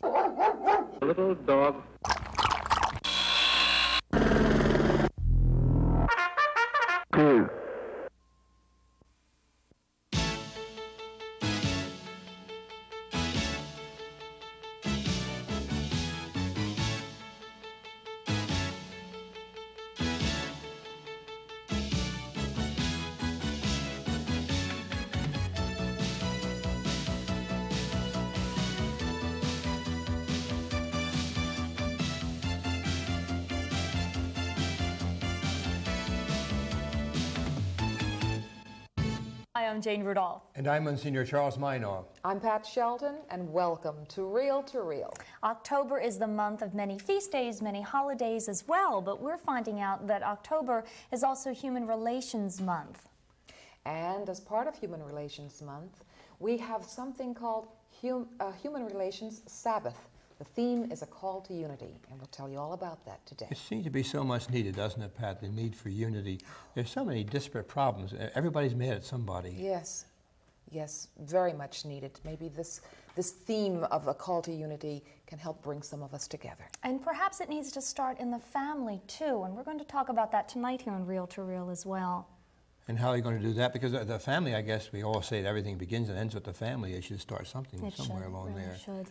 Little dog. Two. Hi, I'm Jane Rudolph. And I'm Monsignor Charles Minor. I'm Pat Shelton, and welcome to Real to Real. October is the month of many feast days, many holidays as well, but we're finding out that October is also Human Relations Month. And as part of Human Relations Month, we have something called Human Relations Sabbath. The theme is a call to unity, and we'll tell you all about that today. It seems to be so much needed, doesn't it, Pat, the need for unity. There's so many disparate problems. Everybody's mad at somebody. Yes, yes, very much needed. Maybe this theme of a call to unity can help bring some of us together. And perhaps it needs to start in the family, too, and we're going to talk about that tonight here on Real to Real as well. And how are you going to do that? Because the family, I guess, we all say that everything begins and ends with the family. It should start something somewhere along there. It should.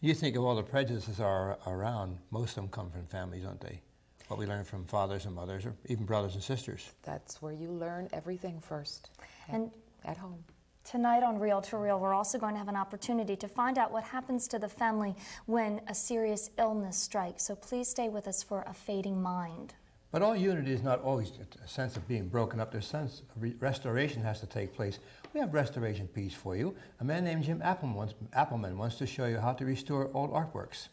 You think of all the prejudices are around, most of them come from families, don't they? What we learn from fathers and mothers, or even brothers and sisters. That's where you learn everything first, at home. Tonight on Real to Real, we're also going to have an opportunity to find out what happens to the family when a serious illness strikes. So please stay with us for A Fading Mind. But all unity is not always a sense of being broken up. There's a sense of restoration has to take place. We have restoration piece for you. A man named Jim Appleman wants to show you how to restore old artworks.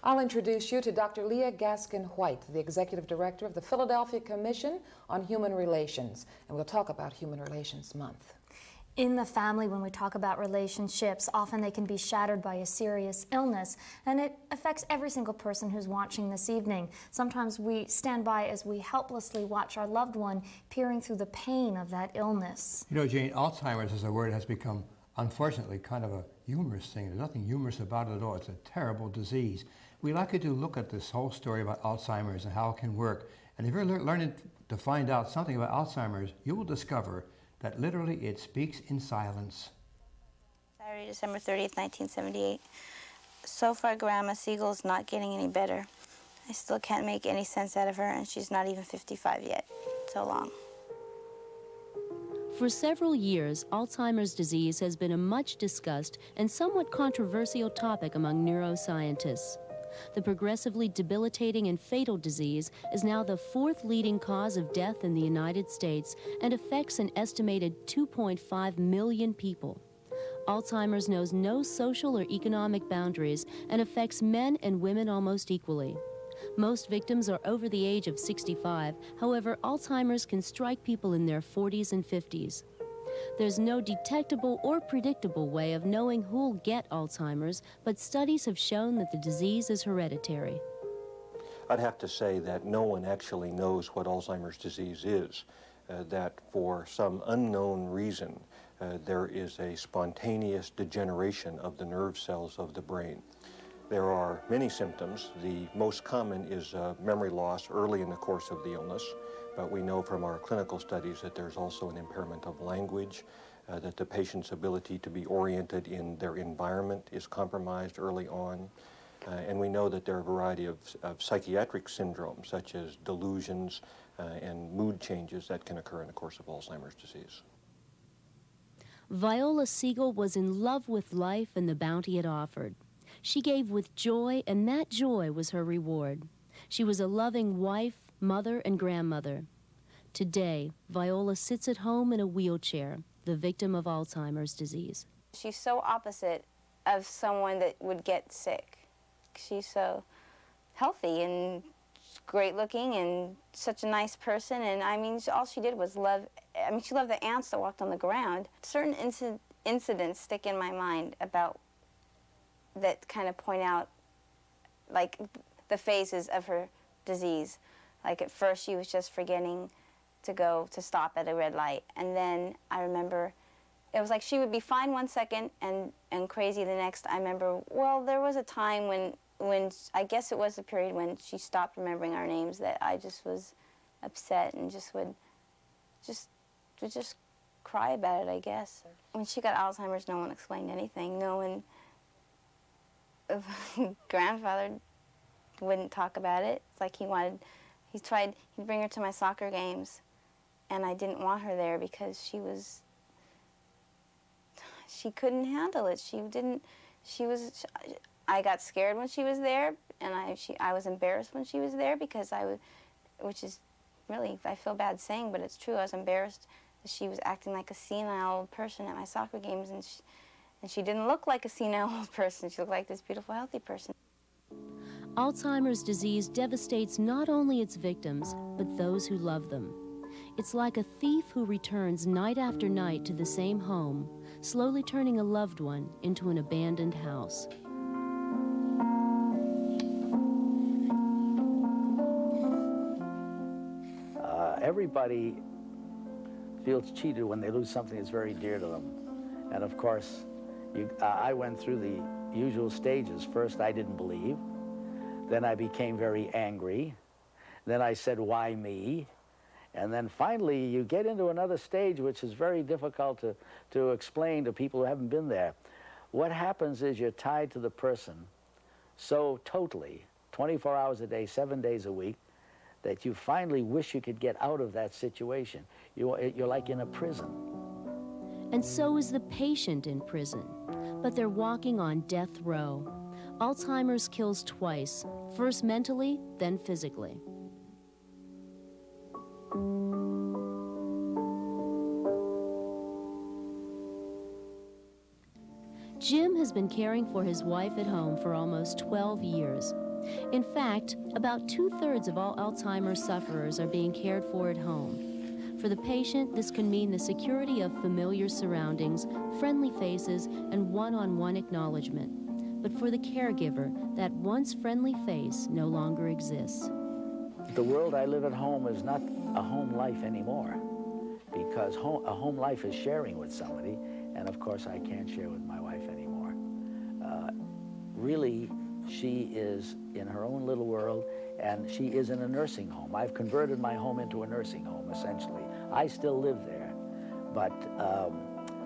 I'll introduce you to Dr. Leah Gaskin White, the Executive Director of the Philadelphia Commission on Human Relations, and we'll talk about Human Relations Month. In the family, when we talk about relationships, often they can be shattered by a serious illness, and it affects every single person who's watching this evening. Sometimes we stand by as we helplessly watch our loved one peering through the pain of that illness. You know, Jane, Alzheimer's as a word has become, unfortunately, kind of a humorous thing. There's nothing humorous about it at all. It's a terrible disease. We'd like you to look at this whole story about Alzheimer's and how it can work. And if you're learning to find out something about Alzheimer's, you will discover that literally it speaks in silence. Saturday, December 30th, 1978. So far, Grandma Siegel's not getting any better. I still can't make any sense out of her, and she's not even 55 yet. So long. For several years, Alzheimer's disease has been a much discussed and somewhat controversial topic among neuroscientists. The progressively debilitating and fatal disease is now the fourth leading cause of death in the United States and affects an estimated 2.5 million people. Alzheimer's knows no social or economic boundaries and affects men and women almost equally. Most victims are over the age of 65. However, Alzheimer's can strike people in their 40s and 50s. There's no detectable or predictable way of knowing who'll get Alzheimer's, but studies have shown that the disease is hereditary. I'd have to say that no one actually knows what Alzheimer's disease is, that for some unknown reason, there is a spontaneous degeneration of the nerve cells of the brain. There are many symptoms. The most common is memory loss early in the course of the illness. But we know from our clinical studies that there's also an impairment of language, that the patient's ability to be oriented in their environment is compromised early on. And we know that there are a variety of psychiatric syndromes, such as delusions and mood changes that can occur in the course of Alzheimer's disease. Viola Siegel was in love with life and the bounty it offered. She gave with joy, and that joy was her reward. She was a loving wife, mother, and grandmother. Today, Viola sits at home in a wheelchair, the victim of Alzheimer's disease. She's so opposite of someone that would get sick. She's so healthy and great looking and such a nice person. And I mean, all she did was love, I mean, she loved the ants that walked on the ground. Certain incidents stick in my mind about that kind of point out, like, the phases of her disease. Like, at first she was just forgetting to stop at a red light. And then I remember it was like she would be fine one second and crazy the next. I remember, well, there was a time when I guess it was the period when she stopped remembering our names that I just was upset and would just cry about it, I guess. When she got Alzheimer's, no one explained anything. No one, grandfather wouldn't talk about it. It's like he'd bring her to my soccer games, and I didn't want her there because she couldn't handle it. I got scared when she was there, and I was embarrassed when she was there because which is really, I feel bad saying, but it's true. I was embarrassed that she was acting like a senile old person at my soccer games, and she didn't look like a senile old person. She looked like this beautiful, healthy person. Alzheimer's disease devastates not only its victims, but those who love them. It's like a thief who returns night after night to the same home, slowly turning a loved one into an abandoned house. Everybody feels cheated when they lose something that's very dear to them. And of course, I went through the usual stages. First, I didn't believe. Then I became very angry. Then I said, why me? And then finally, you get into another stage which is very difficult to explain to people who haven't been there. What happens is you're tied to the person so totally, 24 hours a day, 7 days a week, that you finally wish you could get out of that situation. You're like in a prison. And so is the patient in prison, but they're walking on death row. Alzheimer's kills twice, first mentally, then physically. Jim has been caring for his wife at home for almost 12 years. In fact, about 2/3 of all Alzheimer's sufferers are being cared for at home. For the patient, this can mean the security of familiar surroundings, friendly faces, and one-on-one acknowledgement. But for the caregiver, that once friendly face no longer exists. The world I live at home is not a home life anymore, because a home life is sharing with somebody, and of course I can't share with my wife anymore. Really, she is in her own little world, and she is in a nursing home. I've converted my home into a nursing home, essentially. I still live there, but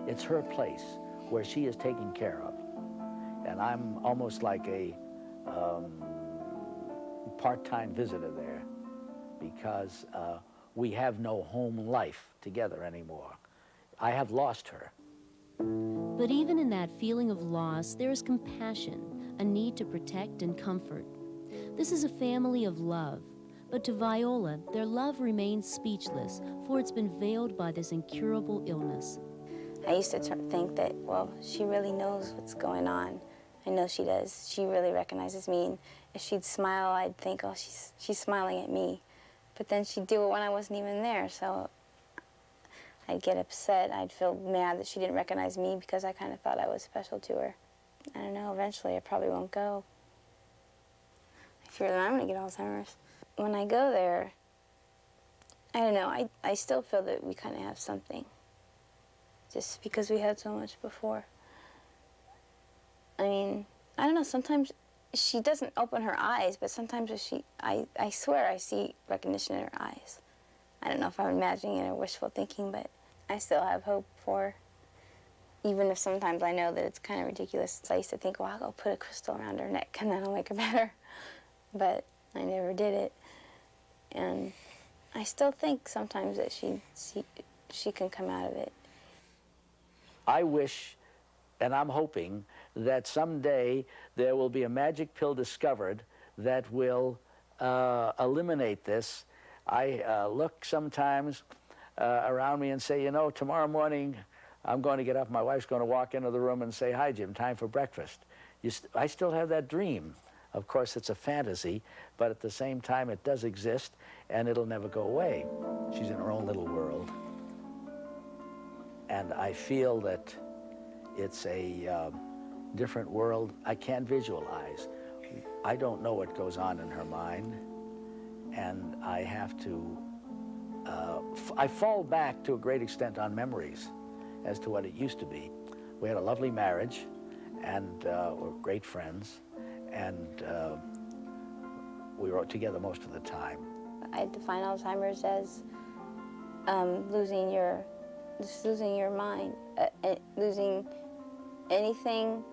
it's her place where she is taken care of. And I'm almost like a part-time visitor there, because we have no home life together anymore. I have lost her. But even in that feeling of loss, there is compassion, a need to protect and comfort. This is a family of love, but to Viola, their love remains speechless, for it's been veiled by this incurable illness. I used to think that, well, she really knows what's going on. I know she does. She really recognizes me, and if she'd smile, I'd think, oh, she's smiling at me. But then she'd do it when I wasn't even there, so I'd get upset. I'd feel mad that she didn't recognize me because I kind of thought I was special to her. I don't know, eventually I probably won't go. I fear that I'm going to get Alzheimer's. When I go there, I don't know, I still feel that we kind of have something, just because we had so much before. I mean, I don't know, sometimes she doesn't open her eyes, but sometimes I swear I see recognition in her eyes. I don't know if I'm imagining it or wishful thinking, but I still have hope for her. Even if sometimes I know that it's kind of ridiculous. I used to think, well, I'll go put a crystal around her neck and that'll make her better. But I never did it. And I still think sometimes that she can come out of it. I wish, and I'm hoping, that someday there will be a magic pill discovered that will eliminate this. I look sometimes around me and say, you know, tomorrow morning I'm going to get up, my wife's going to walk into the room and say, hi, Jim, time for breakfast. I still have that dream. Of course, it's a fantasy, but at the same time, it does exist, and it'll never go away. She's in her own little world. And I feel that it's a different world I can't visualize. I don't know what goes on in her mind, and I have to, I fall back to a great extent on memories, as to what it used to be. We had a lovely marriage, and we're great friends, and we were together most of the time. I define Alzheimer's as losing your mind, losing anything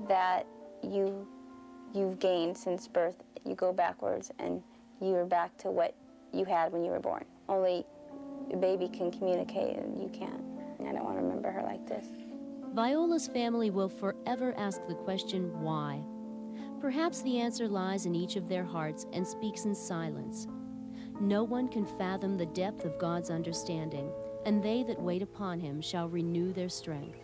that you've gained since birth. You go backwards and you're back to what you had when you were born. Only a baby can communicate and you can't. I don't want to remember her like this. Viola's family will forever ask the question, why? Perhaps the answer lies in each of their hearts and speaks in silence. No one can fathom the depth of God's understanding, and they that wait upon him shall renew their strength.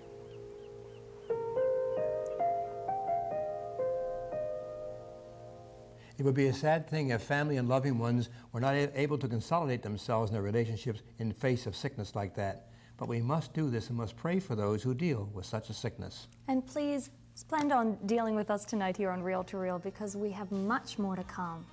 It would be a sad thing if family and loving ones were not able to consolidate themselves in their relationships in the face of sickness like that. But we must do this and must pray for those who deal with such a sickness. And please plan on dealing with us tonight here on Reel to Reel, because we have much more to come.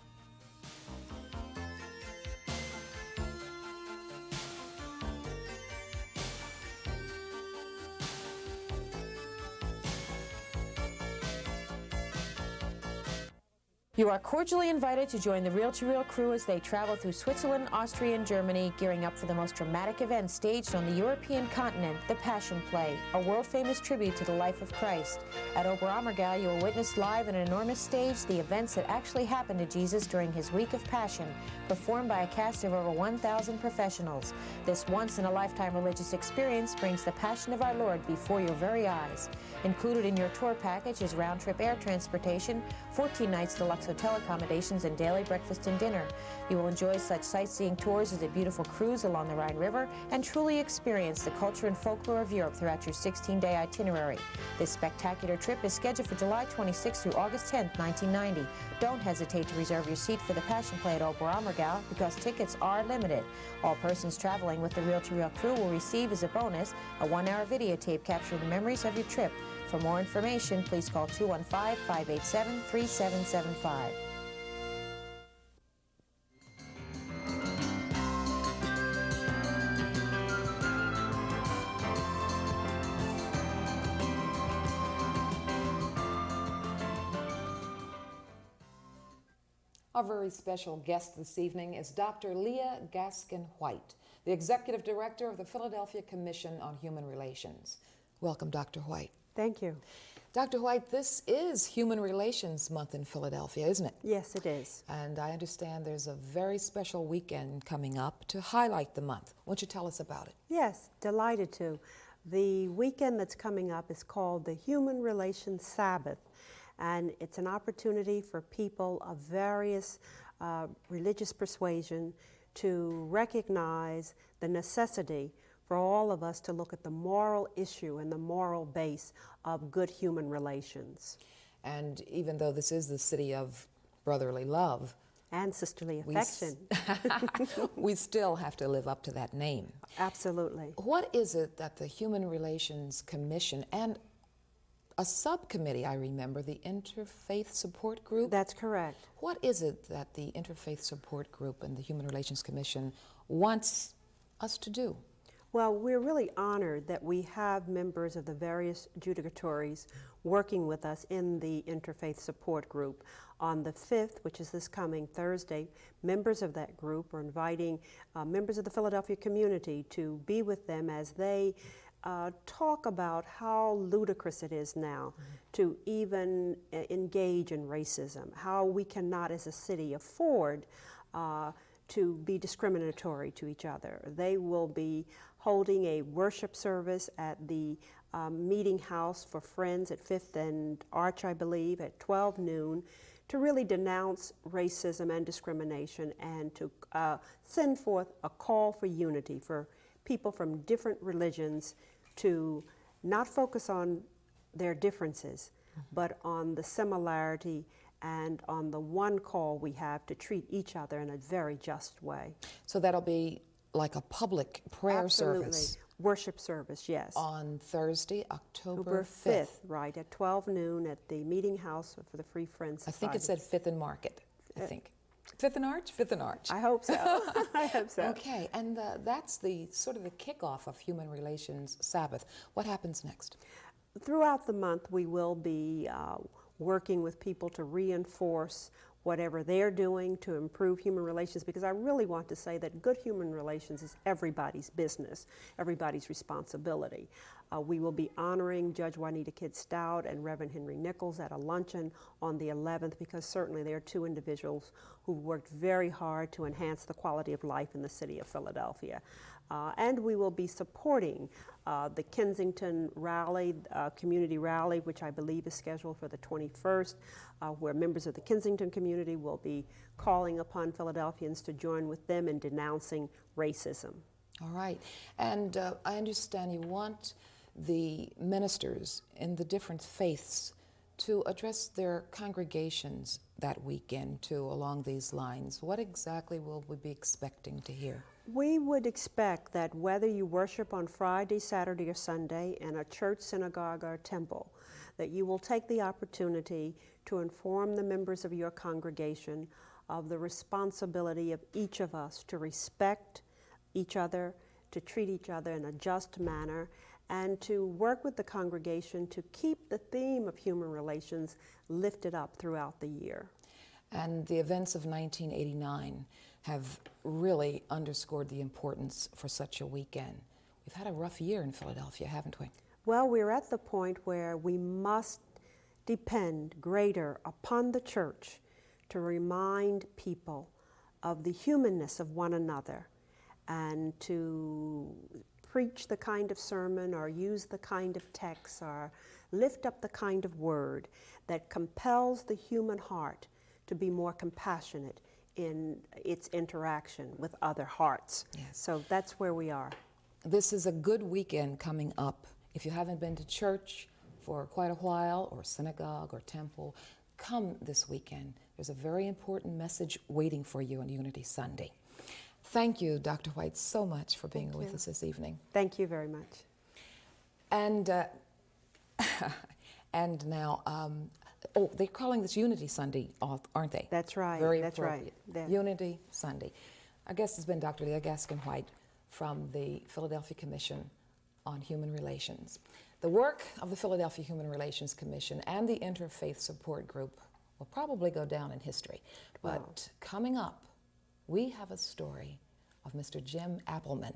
You are cordially invited to join the Reel to Reel crew as they travel through Switzerland, Austria, and Germany, gearing up for the most dramatic event staged on the European continent, the Passion Play, a world-famous tribute to the life of Christ. At Oberammergau, you will witness live on an enormous stage the events that actually happened to Jesus during his week of Passion, performed by a cast of over 1,000 professionals. This once-in-a-lifetime religious experience brings the Passion of our Lord before your very eyes. Included in your tour package is round-trip air transportation, 14 nights deluxe hotel accommodations, and daily breakfast and dinner. You will enjoy such sightseeing tours as a beautiful cruise along the Rhine River and truly experience the culture and folklore of Europe throughout your 16-day itinerary. This spectacular trip is scheduled for July 26th through August 10th, 1990. Don't hesitate to reserve your seat for the Passion Play at Oberammergau because tickets are limited. All persons traveling with the Reel to Reel crew will receive as a bonus a 1-hour videotape capturing the memories of your trip. For more information, please call 215-587-3775. Our very special guest this evening is Dr. Leah Gaskin White, the Executive Director of the Philadelphia Commission on Human Relations. Welcome, Dr. White. Thank you. Dr. White, this is Human Relations Month in Philadelphia, isn't it? Yes, it is. And I understand there's a very special weekend coming up to highlight the month. Won't you tell us about it? Yes, delighted to. The weekend that's coming up is called the Human Relations Sabbath, and it's an opportunity for people of various religious persuasion to recognize the necessity for all of us to look at the moral issue and the moral base of good human relations. And even though this is the city of brotherly love and sisterly affection, we still have to live up to that name. Absolutely. What is it that the Human Relations Commission and a subcommittee, I remember, the Interfaith Support Group? That's correct. What is it that the Interfaith Support Group and the Human Relations Commission wants us to do? Well, we're really honored that we have members of the various judicatories working with us in the Interfaith Support Group. On the 5th, which is this coming Thursday, members of that group are inviting members of the Philadelphia community to be with them as they talk about how ludicrous it is now to even engage in racism, how we cannot as a city afford to be discriminatory to each other. They will be holding a worship service at the Meeting House for Friends at 5th and Arch, I believe, at 12 noon to really denounce racism and discrimination and to send forth a call for unity for people from different religions to not focus on their differences, but on the similarity and on the one call we have to treat each other in a very just way. So that'll be like a public prayer service. Worship service, yes. On Thursday, October 5th. Right, at 12 noon at the Meeting House for the Free Friends Society. I think it said 5th and Market, I think. Fifth and Arch? Fifth and Arch. I hope so. I hope so. Okay, and that's the sort of the kickoff of Human Relations Sabbath. What happens next? Throughout the month, we will be working with people to reinforce whatever they're doing to improve human relations, because I really want to say that good human relations is everybody's business, everybody's responsibility. We will be honoring Judge Juanita Kidd Stout and Reverend Henry Nichols at a luncheon on the 11th, because certainly they are two individuals who worked very hard to enhance the quality of life in the city of Philadelphia. And we will be supporting the Kensington Rally, community rally, which I believe is scheduled for the 21st, where members of the Kensington community will be calling upon Philadelphians to join with them in denouncing racism. All right, and I understand you want the ministers in the different faiths to address their congregations that weekend too along these lines. What exactly will we be expecting to hear? We would expect that whether you worship on Friday, Saturday, or Sunday in a church, synagogue, or temple, that you will take the opportunity to inform the members of your congregation of the responsibility of each of us to respect each other, to treat each other in a just manner, and to work with the congregation to keep the theme of human relations lifted up throughout the year. And the events of 1989 have really underscored the importance for such a weekend. We've had a rough year in Philadelphia, haven't we? Well, we're at the point where we must depend greater upon the church to remind people of the humanness of one another, and to preach the kind of sermon or use the kind of text or lift up the kind of word that compels the human heart to be more compassionate in its interaction with other hearts. Yes. So that's where we are. This is a good weekend coming up. If you haven't been to church for quite a while, or synagogue or temple, come this weekend. There's a very important message waiting for you on Unity Sunday. Thank you, Dr. White, so much for being with us this evening. Thank you very much. And and now, oh, they're calling this Unity Sunday, aren't they? That's right. Very that's appropriate. Right. Unity Sunday. Our guest has been Dr. Leah Gaskin White from the Philadelphia Commission on Human Relations. The work of the Philadelphia Human Relations Commission and the Interfaith Support Group will probably go down in history. But coming up, we have a story of Mr. Jim Appleman.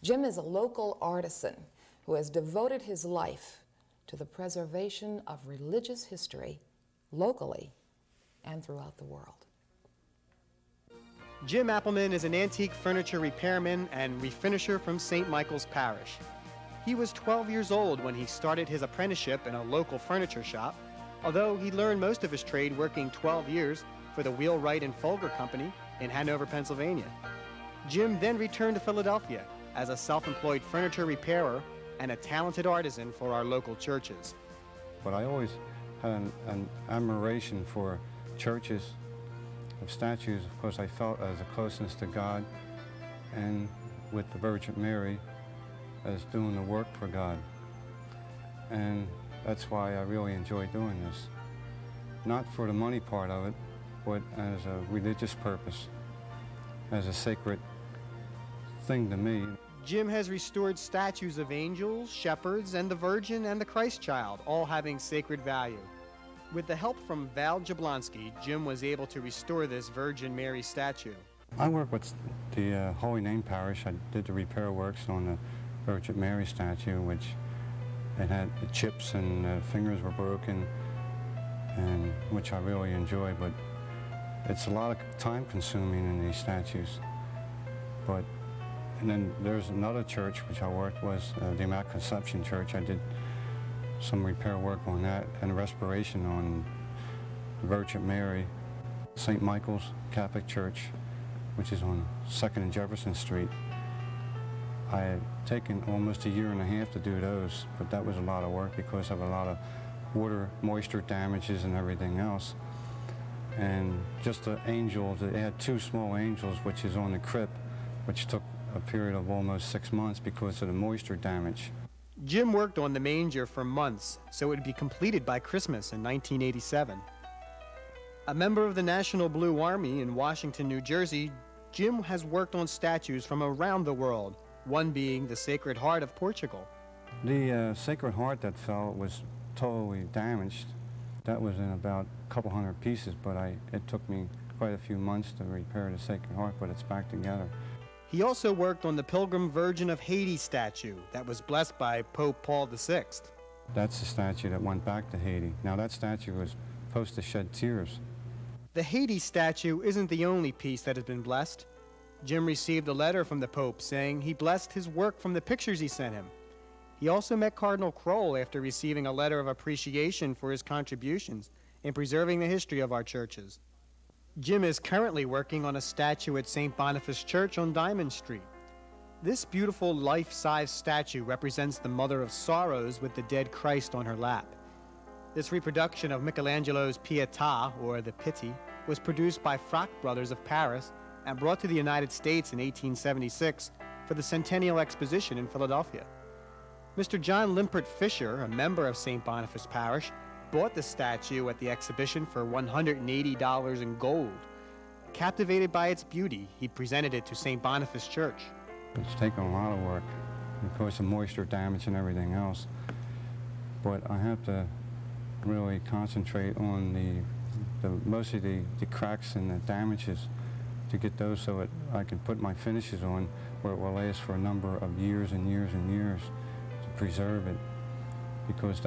Jim is a local artisan who has devoted his life to the preservation of religious history locally and throughout the world. Jim Appleman is an antique furniture repairman and refinisher from St. Michael's Parish. He was 12 years old when he started his apprenticeship in a local furniture shop, although he learned most of his trade working 12 years for the Wheelwright and Folger Company in Hanover, Pennsylvania. Jim then returned to Philadelphia as a self-employed furniture repairer and a talented artisan for our local churches. But I always had an admiration for churches, of statues. Of course, I felt as a closeness to God, and with the Virgin Mary as doing the work for God. And that's why I really enjoy doing this. Not for the money part of it, but as a religious purpose, as a sacred thing to me. Jim has restored statues of angels, shepherds, and the Virgin and the Christ Child, all having sacred value. With the help from Val Jablonski, Jim was able to restore this Virgin Mary statue. I work with the Holy Name Parish. I did the repair works on the Virgin Mary statue, which it had the chips and fingers were broken, and which I really enjoy, but it's a lot of time consuming in these statues. And then there's another church which I worked with, the Immaculate Conception Church. I did some repair work on that and restoration on the Virgin Mary. St. Michael's Catholic Church, which is on 2nd and Jefferson Street. I had taken almost a year and a half to do those, but that was a lot of work because of a lot of water, moisture damages and everything else. And just the angels, they had 2 small angels, which is on the crypt, which took a period of almost 6 months because of the moisture damage. Jim worked on the manger for months, so it would be completed by Christmas in 1987. A member of the National Blue Army in Washington, New Jersey, Jim has worked on statues from around the world, one being the Sacred Heart of Portugal. The Sacred Heart that fell was totally damaged. That was in about a couple hundred pieces, but it took me quite a few months to repair the Sacred Heart, but it's back together. He also worked on the Pilgrim Virgin of Haiti statue that was blessed by Pope Paul VI. That's the statue that went back to Haiti. Now that statue was supposed to shed tears. The Haiti statue isn't the only piece that has been blessed. Jim received a letter from the Pope saying he blessed his work from the pictures he sent him. He also met Cardinal Kroll after receiving a letter of appreciation for his contributions in preserving the history of our churches. Jim is currently working on a statue at St. Boniface Church on Diamond Street. This beautiful life-size statue represents the Mother of Sorrows with the dead Christ on her lap. This reproduction of Michelangelo's Pietà, or the Pity, was produced by Frac Brothers of Paris and brought to the United States in 1876 for the Centennial Exposition in Philadelphia. Mr. John Limpert Fisher, a member of St. Boniface Parish, bought the statue at the exhibition for $180 in gold. Captivated by its beauty, he presented it to St. Boniface Church. It's taken a lot of work because of moisture damage and everything else. But I have to really concentrate on mostly the cracks and the damages to get those so that I can put my finishes on where it will last for a number of years and years and years to preserve it, because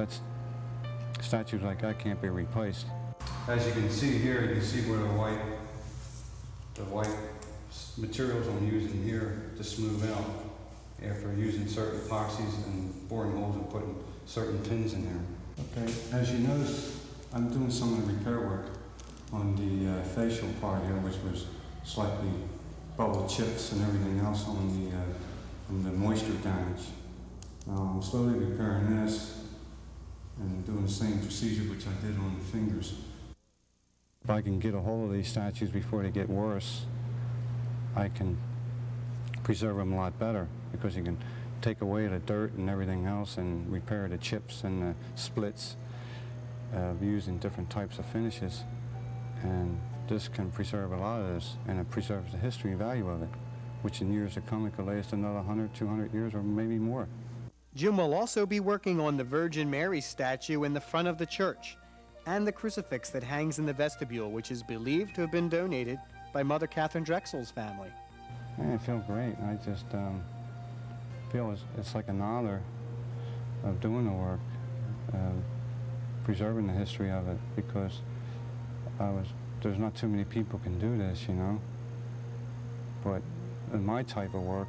statues like that can't be replaced. As you can see here, you can see where the white materials I'm using here to smooth out after using certain epoxies and boring holes and putting certain pins in there. Okay, as you notice, I'm doing some of the repair work on the facial part here, which was slightly bubble chips and everything else on from the moisture damage. I'm slowly repairing this and doing the same procedure which I did on the fingers. If I can get a hold of these statues before they get worse, I can preserve them a lot better, because you can take away the dirt and everything else and repair the chips and the splits using different types of finishes. And this can preserve a lot of this, and it preserves the history and value of it, which in years to come it could last another 100, 200 years or maybe more. Jim will also be working on the Virgin Mary statue in the front of the church and the crucifix that hangs in the vestibule, which is believed to have been donated by Mother Catherine Drexel's family. Yeah, I feel great. I just feel it's like an honor of doing the work, preserving the history of it, because there's not too many people can do this, you know. But in my type of work,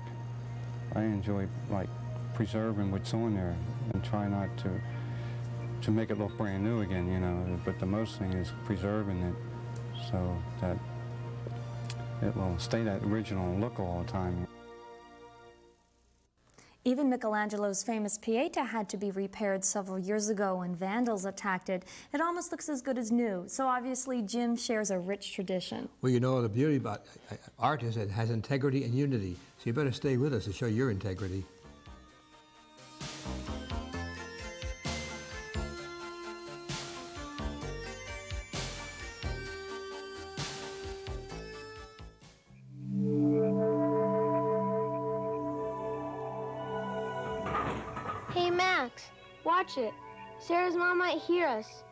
I enjoy like preserving what's on there and try not to make it look brand new again, you know. But the most thing is preserving it so that it will stay that original look all the time. Even Michelangelo's famous Pietà had to be repaired several years ago when vandals attacked it. It almost looks as good as new, so obviously Jim shares a rich tradition. Well, you know, the beauty about art is it has integrity and unity, so you better stay with us to show your integrity. Hey, Max, watch it. Sarah's mom might hear us.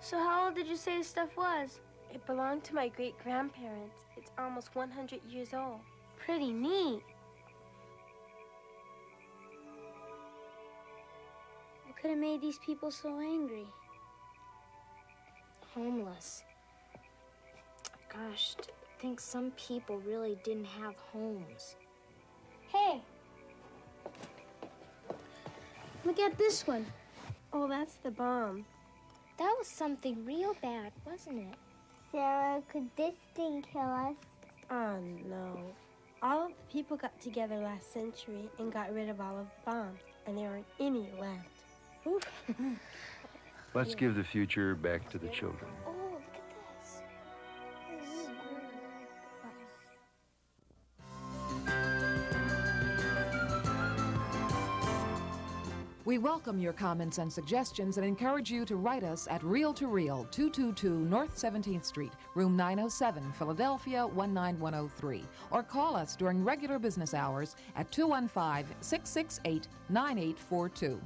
So how old did you say this stuff was? It belonged to my great-grandparents. It's almost 100 years old. Pretty neat. What could have made these people so angry? Homeless. Gosh, to think some people really didn't have homes. Hey! Look at this one. Oh, that's the bomb. That was something real bad, wasn't it? Sarah, could this thing kill us? Oh, no. All of the people got together last century and got rid of all of the bombs, and there aren't any left. Let's give the future back to the children. Oh, look at this. We welcome your comments and suggestions and encourage you to write us at Reel to Reel, 222 North 17th Street, room 907, Philadelphia 19103, or call us during regular business hours at 215-668-9842.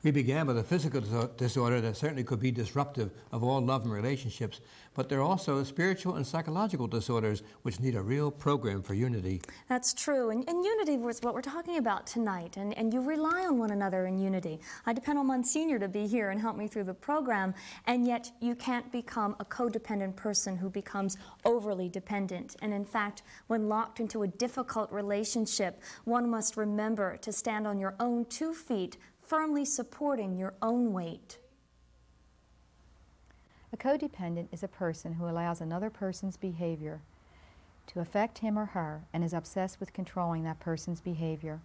We began with a physical disorder that certainly could be disruptive of all love and relationships, but there are also spiritual and psychological disorders which need a real program for unity. That's true, and unity is what we're talking about tonight, and you rely on one another in unity. I depend on Monsignor to be here and help me through the program, and yet you can't become a codependent person who becomes overly dependent. And in fact, when locked into a difficult relationship, one must remember to stand on your own 2 feet, firmly supporting your own weight. A codependent is a person who allows another person's behavior to affect him or her and is obsessed with controlling that person's behavior.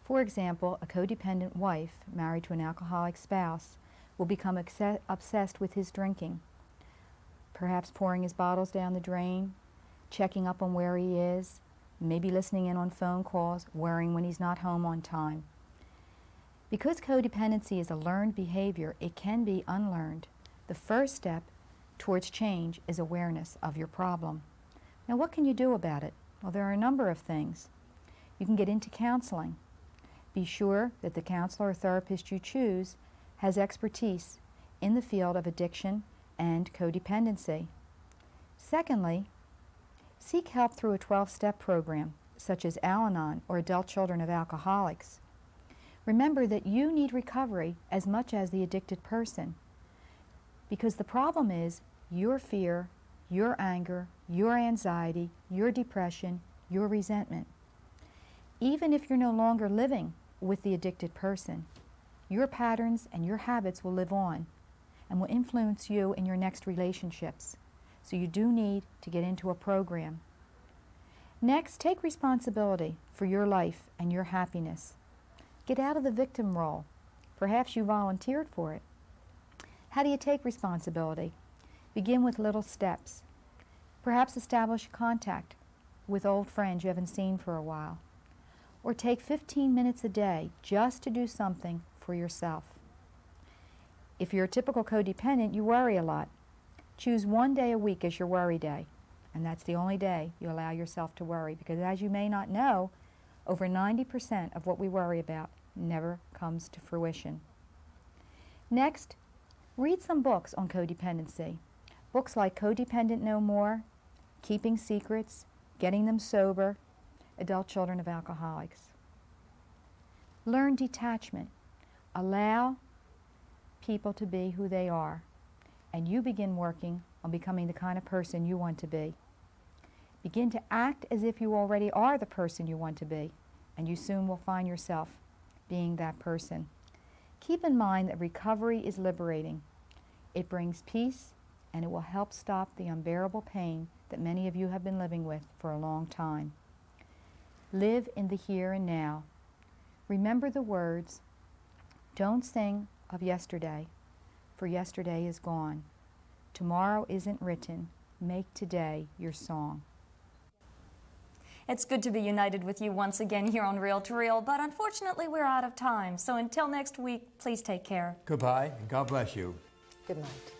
For example, a codependent wife married to an alcoholic spouse will become obsessed with his drinking, perhaps pouring his bottles down the drain, checking up on where he is, maybe listening in on phone calls, worrying when he's not home on time. Because codependency is a learned behavior, it can be unlearned. The first step towards change is awareness of your problem. Now, what can you do about it? Well, there are a number of things. You can get into counseling. Be sure that the counselor or therapist you choose has expertise in the field of addiction and codependency. Secondly, seek help through a 12-step program, such as Al-Anon or Adult Children of Alcoholics. Remember that you need recovery as much as the addicted person, because the problem is your fear, your anger, your anxiety, your depression, your resentment. Even if you're no longer living with the addicted person, your patterns and your habits will live on and will influence you in your next relationships. So you do need to get into a program. Next, take responsibility for your life and your happiness. Get out of the victim role. Perhaps you volunteered for it. How do you take responsibility? Begin with little steps. Perhaps establish contact with old friends you haven't seen for a while. Or take 15 minutes a day just to do something for yourself. If you're a typical codependent, you worry a lot. Choose 1 day a week as your worry day, and that's the only day you allow yourself to worry, because as you may not know, over 90% of what we worry about never comes to fruition. Next, read some books on codependency. Books like Codependent No More, Keeping Secrets, Getting Them Sober, Adult Children of Alcoholics. Learn detachment. Allow people to be who they are, and you begin working on becoming the kind of person you want to be. Begin to act as if you already are the person you want to be, and you soon will find yourself being that person. Keep in mind that recovery is liberating. It brings peace, and it will help stop the unbearable pain that many of you have been living with for a long time. Live in the here and now. Remember the words, "Don't sing of yesterday, for yesterday is gone. Tomorrow isn't written. Make today your song." It's good to be united with you once again here on Reel to Reel, but unfortunately we're out of time. So until next week, please take care. Goodbye, and God bless you. Good night.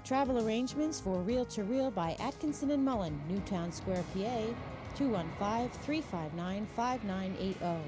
Travel arrangements for Reel to Reel by Atkinson and Mullen, Newtown Square, PA, 215-359-5980.